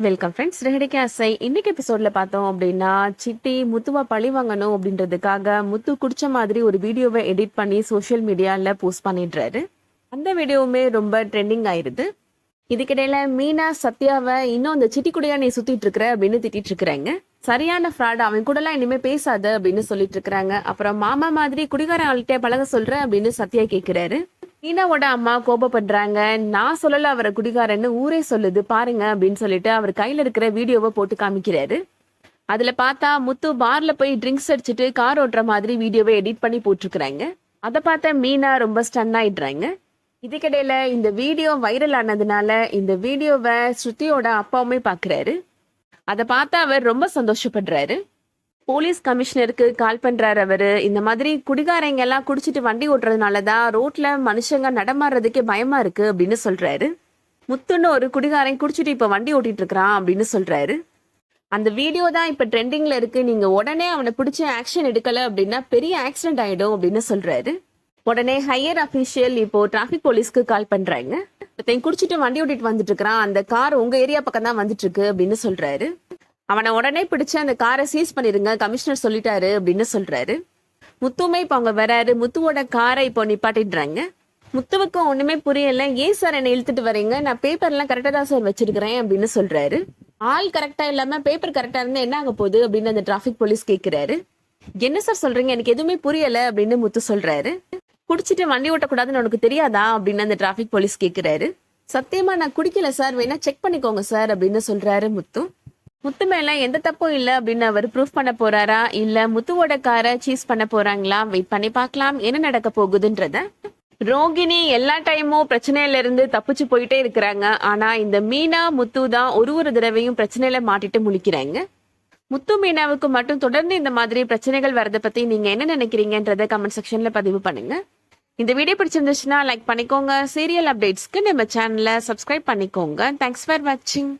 Welcome friends. ரெஹடிக்கு அசை இன்னைக்கு எபிசோட்ல பார்த்தோம் அப்படின்னா, சித்தி முத்துவா பழி வாங்கணும் அப்படின்றதுக்காக முத்து குடிச்ச மாதிரி ஒரு வீடியோவை எடிட் பண்ணி சோஷியல் மீடியாவில் போஸ்ட் பண்ணிடுறாரு. அந்த வீடியோவுமே ரொம்ப ட்ரெண்டிங் ஆயிருது. இதுக்கிடையில மீனா சத்யாவை இன்னும் அந்த சிட்டி கூடயா நீ சுத்திட்டு இருக்கிற அப்படின்னு திட்டிட்டு இருக்கிறாங்க. சரியான ஃப்ராட், அவன் கூடலாம் இனிமே பேசாத அப்படின்னு சொல்லிட்டு இருக்கிறாங்க. அப்புறம் மாமா மாதிரி குடிகாரன் ஆள்கிட்ட பழக சொல்ற அப்படின்னு சத்யா கேட்கிறாரு. மீனாவோட அம்மா கோபப்படுறாங்க. நான் சொல்லல அவரை குடிகாரன்னு, ஊரே சொல்லுது பாருங்க அப்படின்னு சொல்லிட்டு அவர் கையில இருக்கிற வீடியோவை போட்டு காமிக்கிறாரு. அதுல பார்த்தா முத்து பார்ல போய் ட்ரிங்க்ஸ் அடிச்சுட்டு கார் ஓட்டுற மாதிரி வீடியோவை எடிட் பண்ணி போட்டிருக்கிறாங்க. அதை பார்த்த மீனா ரொம்ப ஸ்டன் ஆயிடுறாங்க. இதுக்கிடையில இந்த வீடியோ வைரல் ஆனதுனால இந்த வீடியோவை ஸ்ருதியோட அப்பாவுமே பாக்குறாரு. அதை பார்த்து அவர் ரொம்ப சந்தோஷப்படுறாரு. போலீஸ் கமிஷனருக்கு கால் பண்றாரு அவரு. இந்த மாதிரி குடிகாரங்க எல்லாம் குடிச்சிட்டு வண்டி ஓட்டுறதுனாலதான் ரோட்ல மனுஷங்க நடமாடுறதுக்கே பயமா இருக்கு அப்படின்னு சொல்றாரு. முத்துன்னு ஒரு குடிகாரன் குடிச்சிட்டு இப்ப வண்டி ஓட்டிட்டு இருக்கிறான் அப்படின்னு சொல்றாரு. அந்த வீடியோ தான் இப்ப ட்ரெண்டிங்ல இருக்கு, நீங்க உடனே அவனை பிடிச்சி ஆக்ஷன் எடுக்கல அப்படின்னா பெரிய ஆக்சிடென்ட் ஆயிடும் அப்படின்னு சொல்றாரு. உடனே ஹையர் அபிஷியல் இப்போ டிராபிக் போலீஸ்க்கு கால் பண்றாங்க. குடிச்சிட்டு வண்டி ஓட்டிட்டு வந்துட்டு இருக்கிறான், அந்த கார் உங்க ஏரியா பக்கம் தான் வந்துட்டு இருக்கு அப்படின்னு சொல்றாரு. அவனை உடனே பிடிச்சு அந்த காரை சீஸ் பண்ணிருங்க, கமிஷனர் சொல்லிட்டாரு அப்படின்னு சொல்றாரு. முத்துமே இப்போ அவங்க வராரு. முத்துவோட காரை இப்போ நிப்பாட்டிடுறாங்க. முத்துவுக்கும் ஒண்ணுமே புரியல. ஏன் சார் என்னை இழுத்துட்டு வரீங்க, நான் பேப்பர்லாம் கரெக்டா தான் சார் வச்சிருக்கிறேன் அப்படின்னு சொல்றாரு. ஆள் கரெக்டா இல்லாம பேப்பர் கரெக்டா இருந்தா என்ன ஆக போகுது அப்படின்னு அந்த டிராபிக் போலீஸ் கேட்கிறாரு. என்ன சார் சொல்றீங்க, எனக்கு எதுவுமே புரியல அப்படின்னு முத்து சொல்றாரு. குடிச்சிட்டு வண்டி ஓட்டக்கூடாதுன்னு உனக்கு தெரியாதா அப்படின்னு அந்த டிராபிக் போலீஸ் கேட்கிறாரு. சத்தியமா நான் குடிக்கல சார், வேணா செக் பண்ணிக்கோங்க சார் அப்படின்னு சொல்றாரு முத்து. முத்து மேல எந்த தப்பும் இல்லை அப்படின்னு அவர் ப்ரூஃப் பண்ண போறாரா, இல்ல முத்துவோட காரை சீஸ் பண்ண போறாங்களா? வெயிட் பண்ணி பார்க்கலாம் என்ன நடக்க போகுதுன்றத. ரோகிணி எல்லா டைமும் பிரச்சனையில இருந்து தப்பிச்சு போயிட்டே இருக்கிறாங்க. ஆனா இந்த மீனா முத்து தான் ஒரு தடவையும் பிரச்சனையில மாட்டிட்டு முழிக்கிறாங்க. முத்து மீனாவுக்கு மட்டும் தொடர்ந்து இந்த மாதிரி பிரச்சனைகள் வரதை பத்தி நீங்க என்ன நினைக்கிறீங்கன்றத கமெண்ட் செக்ஷன்ல பதிவு பண்ணுங்க. இந்த வீடியோ பிடிச்சிருந்துச்சுன்னா லைக் பண்ணிக்கோங்க. சீரியல் அப்டேட்ஸ்க்கு நம்ம சேனலை சப்ஸ்கிரைப் பண்ணிக்கோங்க. தேங்க்ஸ் ஃபார் வாட்சிங்.